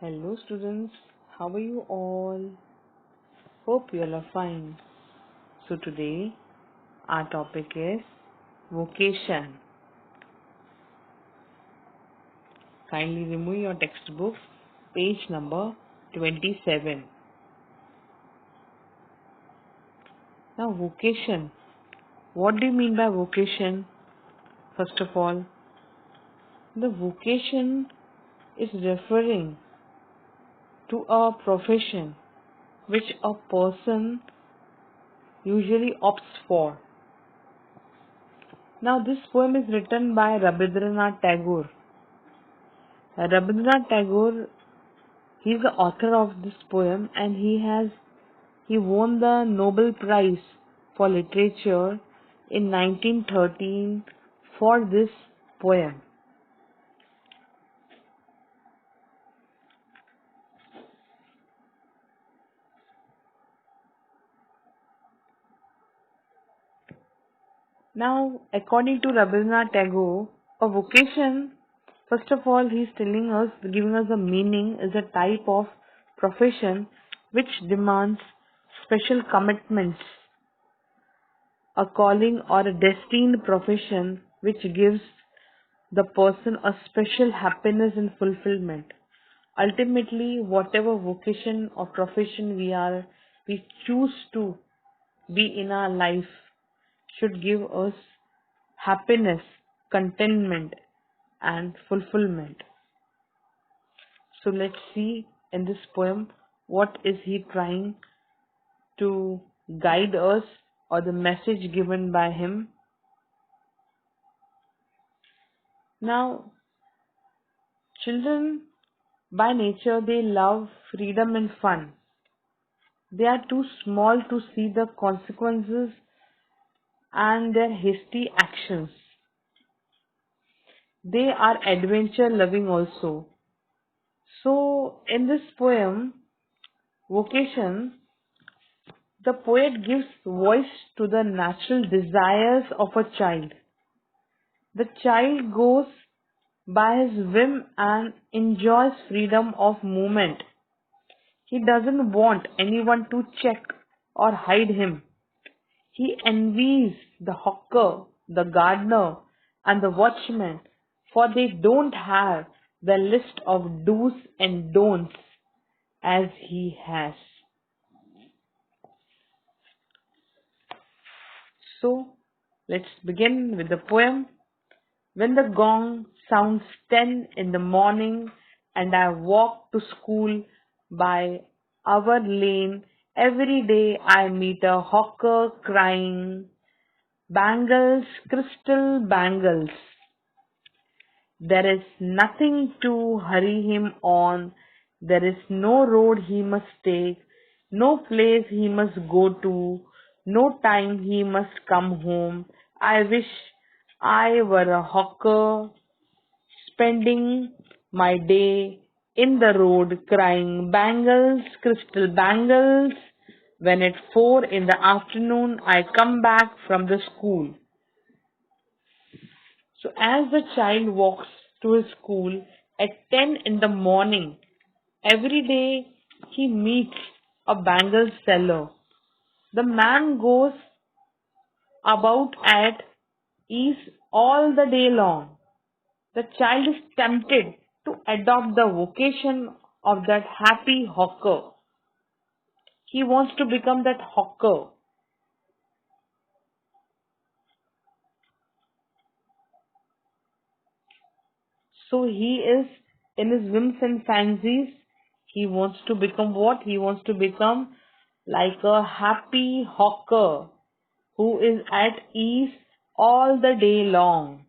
Hello students, how are you all? Hope you all are fine. So today our topic is vocation. Kindly remove your textbook, page number 27. Now vocation. What do you mean by vocation? First of all, the vocation is referring to a profession which a person usually opts for. Now this poem is written by Rabindranath Tagore. Rabindranath Tagore, he is the author of this poem, and he won the Nobel Prize for Literature in 1913 for this poem. Now, according to Rabindranath Tagore, a vocation, first of all, he is telling us, giving us a meaning, is a type of profession which demands special commitments, a calling or a destined profession which gives the person a special happiness and fulfillment. Ultimately, whatever vocation or profession we choose to be in our life should give us happiness, contentment, and fulfillment. So let's see in this poem what is he trying to guide us, or the message given by him. Now, children by nature, they love freedom and fun. They are too small to see the consequences and their hasty actions. They are adventure loving also. So, in this poem, Vocation, the poet gives voice to the natural desires of a child. The child goes by his whim and enjoys freedom of movement. He doesn't want anyone to check or hide him. He envies the hawker, the gardener, and the watchman, for they don't have the list of do's and don'ts as he has. So, let's begin with the poem. When the gong sounds 10 in the morning and I walk to school by our lane, every day I meet a hawker crying, "Bangles, crystal bangles." There is nothing to hurry him on. There is no road he must take, no place he must go to, no time he must come home. I wish I were a hawker, spending my day in the road crying, "Bangles, crystal bangles." When at 4 in the afternoon I come back from the school. So as the child walks to his school at 10 in the morning, every day he meets a bangle seller. The man goes about at ease all the day long. The child is tempted to adopt the vocation of that happy hawker. He wants to become that hawker. So he is in his whims and fancies. He wants to become what? He wants to become like a happy hawker who is at ease all the day long.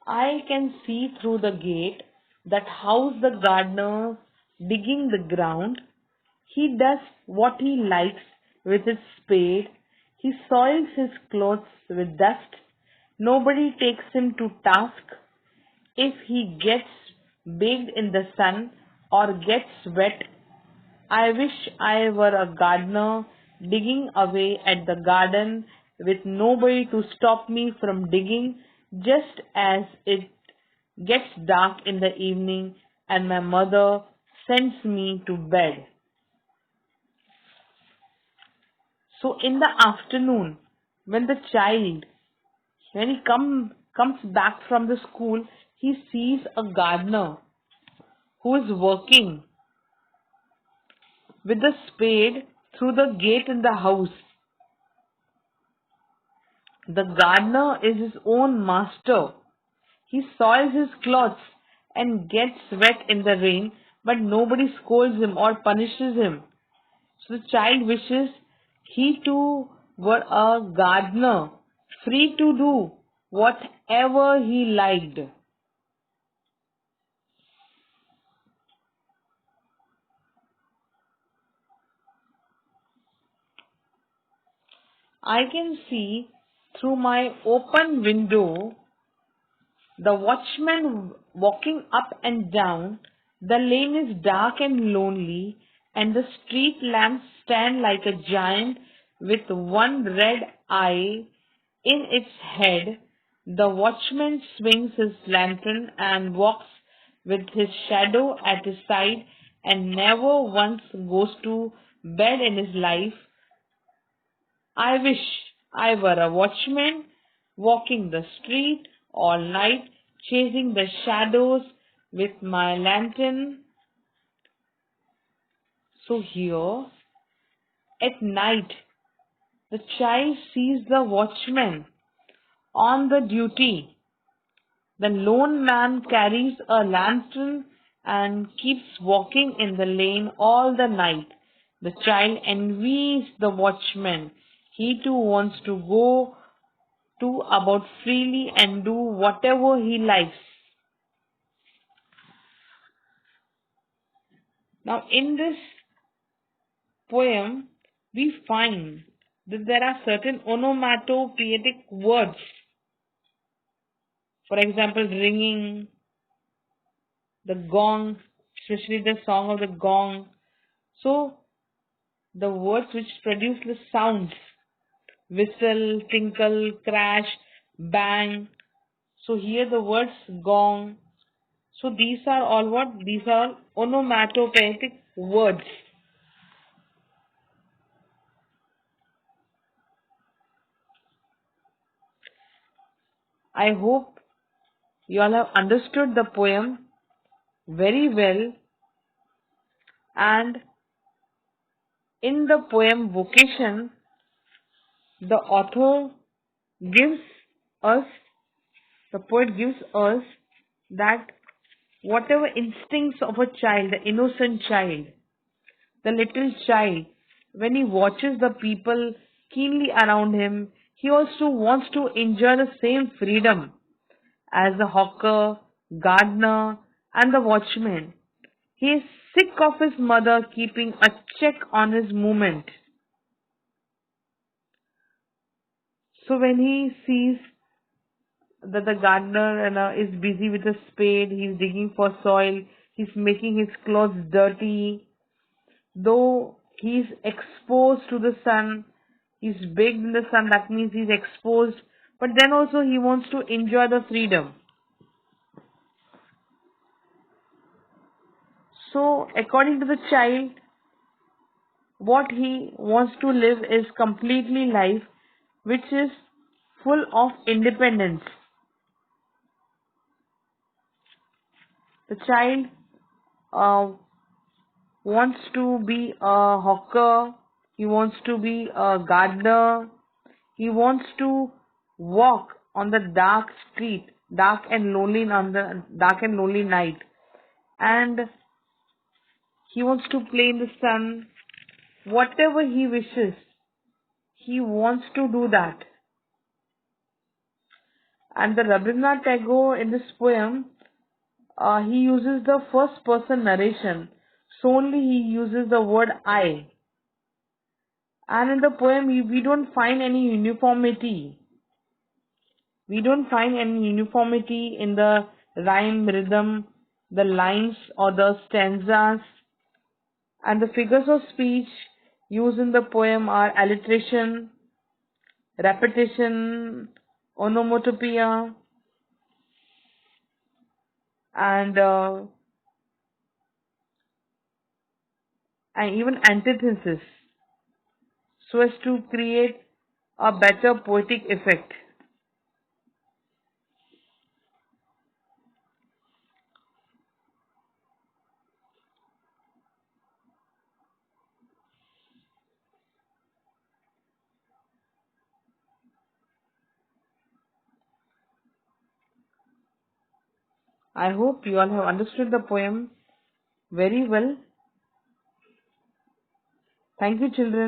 I can see through the gate that house the gardener digging the ground. He does what he likes with his spade. He soils his clothes with dust. Nobody takes him to task if he gets baked in the sun or gets wet. I wish I were a gardener digging away at the garden with nobody to stop me from digging, just as it gets dark in the evening and my mother sends me to bed. So in the afternoon, when the child, when he comes back from the school, he sees a gardener who is working with a spade through the gate in the house. The gardener is his own master. He soils his clothes and gets wet in the rain, but nobody scolds him or punishes him. So the child wishes he too were a gardener, free to do whatever he liked. I can see through my open window the watchman walking up and down. The lane is dark and lonely, and the street lamps stand like a giant with one red eye in its head. The watchman swings his lantern and walks with his shadow at his side and never once goes to bed in his life. I wish I were a watchman walking the street all night, chasing the shadows with my lantern. So here, at night, the child sees the watchman on the duty. The lone man carries a lantern and keeps walking in the lane all the night. The child envies the watchman. He too wants to go to about freely and do whatever he likes. Now, in this poem, we find that there are certain onomatopoeic words. For example, ringing, the gong, especially the song of the gong. So, the words which produce the sounds, whistle, tinkle, crash, bang. So, here the words gong. So, these are all what? These are onomatopoeic words. I hope you all have understood the poem very well, and in the poem Vocation, the author gives us, the poet gives us that whatever instincts of a child, the innocent child, the little child, when he watches the people keenly around him, he also wants to enjoy the same freedom as the hawker, gardener, and the watchman. He is sick of his mother keeping a check on his movement. So when he sees that the gardener is busy with a spade, he's digging for soil, he's making his clothes dirty, though he's exposed to the sun, he's baked in the sun, that means he's exposed, but then also he wants to enjoy the freedom. So according to the child, what he wants to live is completely life which is full of independence. The child uh, wants to be a hawker, he wants to be a gardener, he wants to walk on the dark street, dark and lonely on the dark and lonely night, and he wants to play in the sun. Whatever he wishes, he wants to do that. And the Rabindranath Tagore in this poem, he uses the first person narration. Solely he uses the word I. And in the poem, we don't find any uniformity. We don't find any uniformity in the rhyme, rhythm, the lines or the stanzas. And the figures of speech used in the poem are alliteration, repetition, onomatopoeia. and and even antithesis, so as to create a better poetic effect. I hope you all have understood the poem very well. Thank you, children.